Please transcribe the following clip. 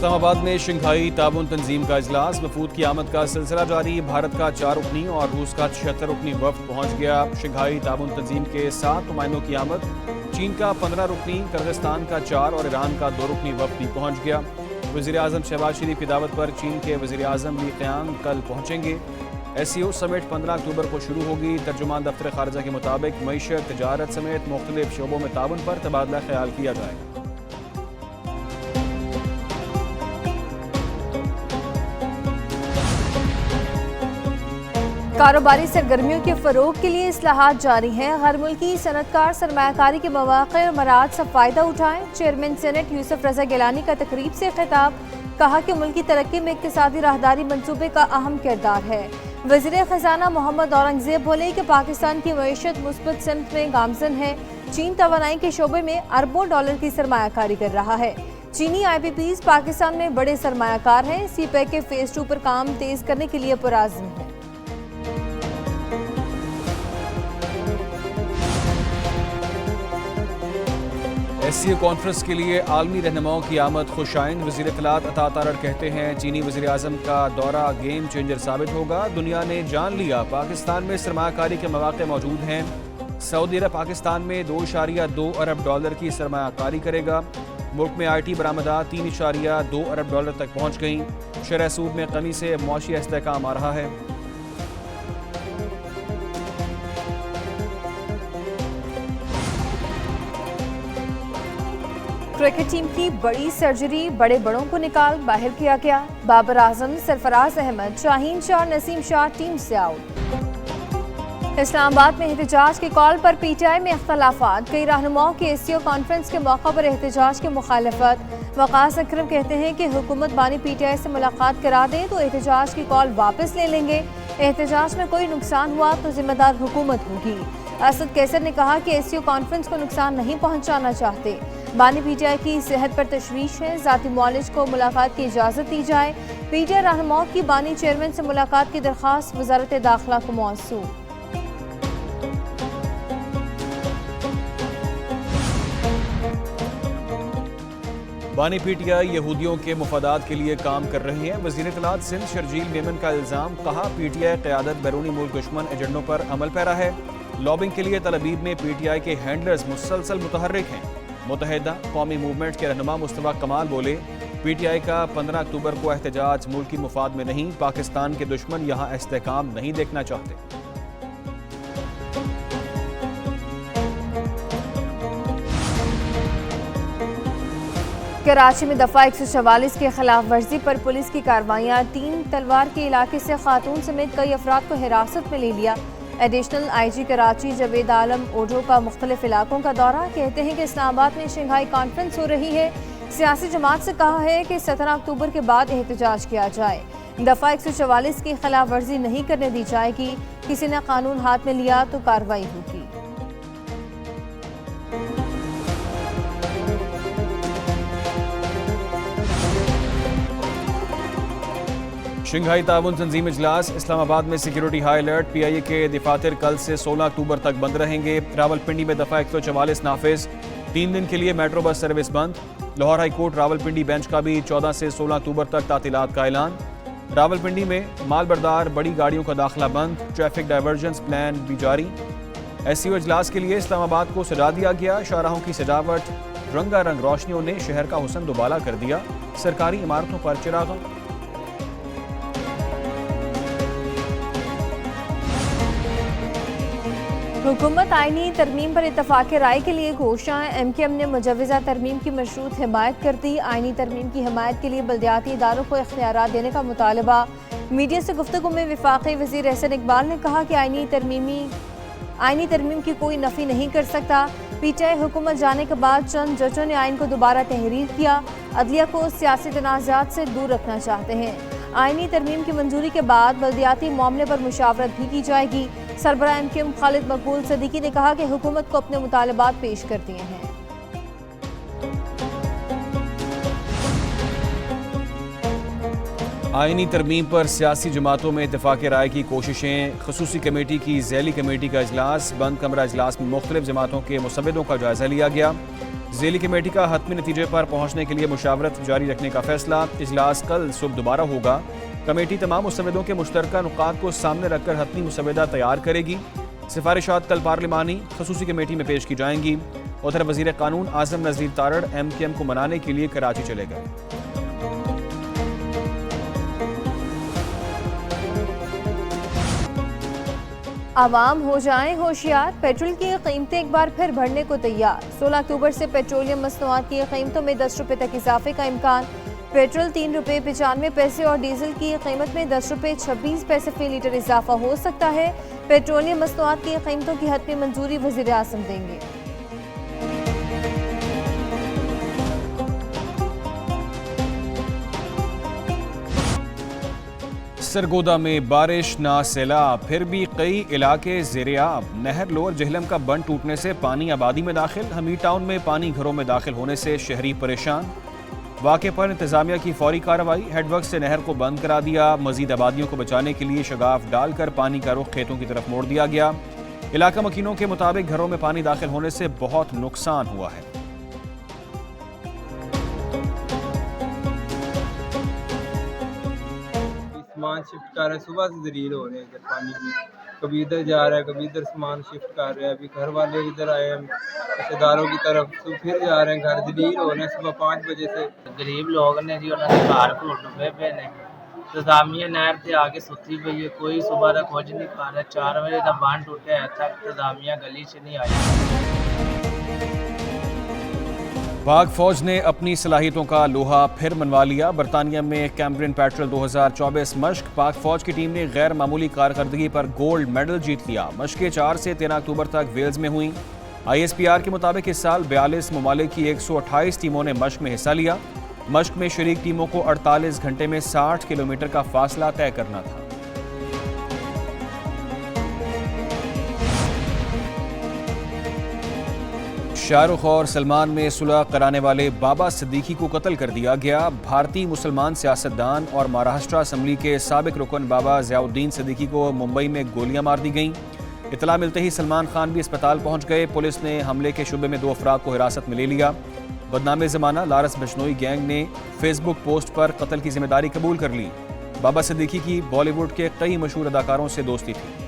اسلام آباد میں شنگھائی تعاون تنظیم کا اجلاس، وفود کی آمد کا سلسلہ جاری۔ بھارت کا 4 رکنی اور روس کا 76 رکنی وفد پہنچ گیا۔ شنگھائی تعاون تنظیم کے 7 نمائندوں کی آمد، چین کا 15 رکنی، قرغیزستان کا 4 اور ایران کا 2 رکنی وفد بھی پہنچ گیا۔ وزیراعظم شہباز شریف کی دعوت پر چین کے وزیراعظم لی قیانگ کل پہنچیں گے۔ SCO سمٹ 15 اکتوبر کو شروع ہوگی۔ ترجمان دفتر خارجہ کے مطابق معیشت، تجارت سمیت مختلف شعبوں میں تعاون پر تبادلہ خیال کیا جائے گا۔ کاروباری سرگرمیوں کے فروغ کے لیے اصلاحات جاری ہیں۔ غیر ملکی صنعت کار سرمایہ کاری کے مواقع اور مراحل سے فائدہ اٹھائیں۔ چیئرمین سینٹ یوسف رضا گیلانی کا تقریب سے خطاب، کہا کہ ملکی ترقی میں اقتصادی راہداری منصوبے کا اہم کردار ہے۔ وزیر خزانہ محمد اورنگزیب بولے کہ پاکستان کی معیشت مثبت سمت میں گامزن ہے۔ چین توانائی کے شعبے میں اربوں ڈالر کی سرمایہ کاری کر رہا ہے۔ چینی IPPs پاکستان میں بڑے سرمایہ کار ہیں۔ سی پیک کے فیز 2 پر کام تیز کرنے کے لیے پرعزم ہے۔ SCO کانفرنس کے لیے عالمی رہنماؤں کی آمد خوش آئند۔ وزیر اطلاعات عطا تارڑ کہتے ہیں چینی وزیر اعظم کا دورہ گیم چینجر ثابت ہوگا۔ دنیا نے جان لیا پاکستان میں سرمایہ کاری کے مواقع موجود ہیں۔ سعودی عرب پاکستان میں 2.2 ارب ڈالر کی سرمایہ کاری کرے گا۔ ملک میں IT برآمدات 3.2 ارب ڈالر تک پہنچ گئیں۔ شرح سود میں کمی سے معاشی استحکام آ رہا ہے۔ کرکٹ ٹیم کی بڑی سرجری، بڑے بڑوں کو نکال باہر کیا گیا۔ بابر اعظم، سرفراز احمد، شاہین شاہ، نسیم شاہ ٹیم سے آؤٹ۔ اسلام آباد میں احتجاج کے کال پر PTI میں اختلافات، کئی رہنماؤں کی SCO کانفرنس کے موقع پر احتجاج کی مخالفت۔ وقاص اکرم کہتے ہیں کہ حکومت بانی PTI سے ملاقات کرا دے تو احتجاج کی کال واپس لے لیں گے۔ احتجاج میں کوئی نقصان ہوا تو ذمہ دار حکومت ہوگی۔ اسد کیسر نے کہا کہ SCO کانفرنس کو نقصان نہیں پہنچانا چاہتے۔ بانی PTI کی صحت پر تشویش ہے، ذاتی معالج کو ملاقات کی اجازت دی جائے۔ PTI رہنماؤں کی بانی چیئرمین سے ملاقات کی درخواست وزارت داخلہ کو موصول۔ بانی PTI یہودیوں کے مفادات کے لیے کام کر رہے ہیں۔ وزیر اطلاعات سندھ شرجیل میمن کا الزام، کہا PTI قیادت بیرونی ملک دشمن ایجنڈوں پر عمل پیرا ہے۔ لابنگ کے لیے تل ابیب میں PTI کے ہینڈلرز مسلسل متحرک ہیں۔ متحدہ قومی موومنٹ کے رہنما مصطفیٰ کمال بولے PTI کا 15 اکتوبر کو احتجاج ملکی مفاد میں نہیں، پاکستان کے دشمن یہاں استحکام نہیں دیکھنا چاہتے۔ کراچی میں دفعہ 144 کے خلاف ورزی پر پولیس کی کارروائیاں، 3 تلوار کے علاقے سے خاتون سمیت کئی افراد کو حراست میں لے لیا۔ ایڈیشنل IG کراچی جاوید عالم اوڈھو کا مختلف علاقوں کا دورہ، کہتے ہیں کہ اسلام آباد میں شنگھائی کانفرنس ہو رہی ہے۔ سیاسی جماعت سے کہا ہے کہ 17 اکتوبر کے بعد احتجاج کیا جائے۔ دفعہ 144 کی خلاف ورزی نہیں کرنے دی جائے گی، کسی نے قانون ہاتھ میں لیا تو کارروائی ہوگی۔ شنگھائی تعاون تنظیم اجلاس، اسلام آباد میں سیکیورٹی ہائی الرٹ۔ PIA کے دفاتر کل سے 16 اکتوبر تک بند رہیں گے۔ راولپنڈی میں دفعہ 144 نافذ، 3 دن کے لیے میٹرو بس سروس بند۔ Lahore high court Rawalpindi bench کا بھی 14 سے 16 اکتوبر تک تعطیلات کا اعلان۔ راولپنڈی میں مال بردار بڑی گاڑیوں کا داخلہ بند، ٹریفک ڈائیورجنس پلان بھی جاری۔ SCO اجلاس کے لیے اسلام آباد کو سجا دیا گیا۔ شاہراہوں کی سجاوٹ، رنگا رنگ روشنیوں نے شہر کا حسن دوبالا کر دیا۔ سرکاری عمارتوں پر چراغاں۔ حکومت آئینی ترمیم پر اتفاق رائے کے لیے کوشاں، MKM نے مجوزہ ترمیم کی مشروط حمایت کر دی۔ آئینی ترمیم کی حمایت کے لیے بلدیاتی اداروں کو اختیارات دینے کا مطالبہ۔ میڈیا سے گفتگو میں وفاقی وزیر احسن اقبال نے کہا کہ آئینی ترمیم کی کوئی نفی نہیں کر سکتا۔ PTI حکومت جانے کے بعد چند ججوں نے آئین کو دوبارہ تحریر کیا، عدلیہ کو سیاسی تنازعات سے دور رکھنا چاہتے ہیں۔ آئینی ترمیم کی منظوری کے بعد بلدیاتی معاملے پر مشاورت بھی کی جائے گی۔ سربراہ MKM خالد مقبول صدیقی نے کہا کہ حکومت کو اپنے مطالبات پیش کر دیے ہیں۔ آئینی ترمیم پر سیاسی جماعتوں میں اتفاق رائے کی کوششیں، خصوصی کمیٹی کی ذیلی کمیٹی کا اجلاس، بند کمرہ اجلاس میں مختلف جماعتوں کے مسودوں کا جائزہ لیا گیا۔ ذیلی کمیٹی کا حتمی نتیجے پر پہنچنے کے لیے مشاورت جاری رکھنے کا فیصلہ، اجلاس کل صبح دوبارہ ہوگا۔ کمیٹی تمام مسودوں کے مشترکہ نکات کو سامنے رکھ کر حتمی مسودہ تیار کرے گی۔ سفارشات کل پارلیمانی خصوصی کمیٹی میں پیش کی جائیں گی۔ ادھر وزیر قانون Azam Nazir Tarar M Q M کو منانے کے لیے کراچی چلے گئے۔ عوام ہو جائیں ہوشیار، پیٹرول کی قیمتیں ایک بار پھر بڑھنے کو تیار۔ 16 اکتوبر سے پیٹرولیم مصنوعات کی قیمتوں میں 10 روپے تک اضافے کا امکان۔ پیٹرول 3 روپے 95 پیسے اور ڈیزل کی قیمت میں 10 روپے 26 پیسے فی لیٹر اضافہ ہو سکتا ہے۔ پیٹرولیم مصنوعات کی قیمتوں کی حتمی منظوری وزیر اعظم دیں گے۔ سرگودا میں بارش نہ سیلاب، پھر بھی کئی علاقے زیر آب۔ نہر لوور جہلم کا بند ٹوٹنے سے پانی آبادی میں داخل، حمید ٹاؤن میں پانی گھروں میں داخل ہونے سے شہری پریشان۔ واقعے پر انتظامیہ کی فوری کارروائی، ہیڈ ورک سے نہر کو بند کرا دیا۔ مزید آبادیوں کو بچانے کے لیے شگاف ڈال کر پانی کا رخ کھیتوں کی طرف موڑ دیا گیا۔ علاقہ مکینوں کے مطابق گھروں میں پانی داخل ہونے سے بہت نقصان ہوا ہے۔ سامان شفٹ کر رہے ہیں، صبح سے ذلیل ہو رہے ہیں ادھر پانی بھی، کبھی ادھر جا رہا ہے کبھی ادھر سامان شفٹ کر رہے ہیں۔ ابھی گھر والے ادھر آئے ہیں رشتے داروں کی طرف، تو پھر جا رہے ہیں گھر، ذلیل ہو رہے ہیں صبح 5 بجے سے۔ غریب لوگ نے جی انہوں نے گھر کو ڈبے پے نے، انتظامیہ نہر سے آگے ستی پئی ہے، کوئی صبح تک کچھ نہیں کھا رہا۔ 4 بجے تک بند ٹوٹے ہے تک انتظامیہ گلی سے نہیں آئی۔ پاک فوج نے اپنی صلاحیتوں کا لوہا پھر منوا لیا۔ برطانیہ میں کیمبرین پیٹرول 2024 مشق، پاک فوج کی ٹیم نے غیر معمولی کارکردگی پر گولڈ میڈل جیت لیا۔ مشقیں 4 سے 13 اکتوبر تک ویلز میں ہوئیں۔ ISPR کے مطابق اس سال 42 ممالک کی 128 ٹیموں نے مشق میں حصہ لیا۔ مشق میں شریک ٹیموں کو 48 گھنٹے میں 60 کلومیٹر کا فاصلہ طے کرنا تھا۔ شاہ رخ اور سلمان میں صلح کرانے والے بابا صدیقی کو قتل کر دیا گیا۔ بھارتی مسلمان سیاستدان اور مہاراشٹرا اسمبلی کے سابق رکن بابا ضیاء الدین صدیقی کو ممبئی میں گولیاں مار دی گئیں۔ اطلاع ملتے ہی سلمان خان بھی اسپتال پہنچ گئے۔ پولیس نے حملے کے شبے میں 2 افراد کو حراست میں لے لیا۔ بدنام زمانہ لارس بجنوئی گینگ نے فیس بک پوسٹ پر قتل کی ذمہ داری قبول کر لی۔ بابا صدیقی کی بالی ووڈ کے کئی مشہور اداکاروں سے دوستی تھی۔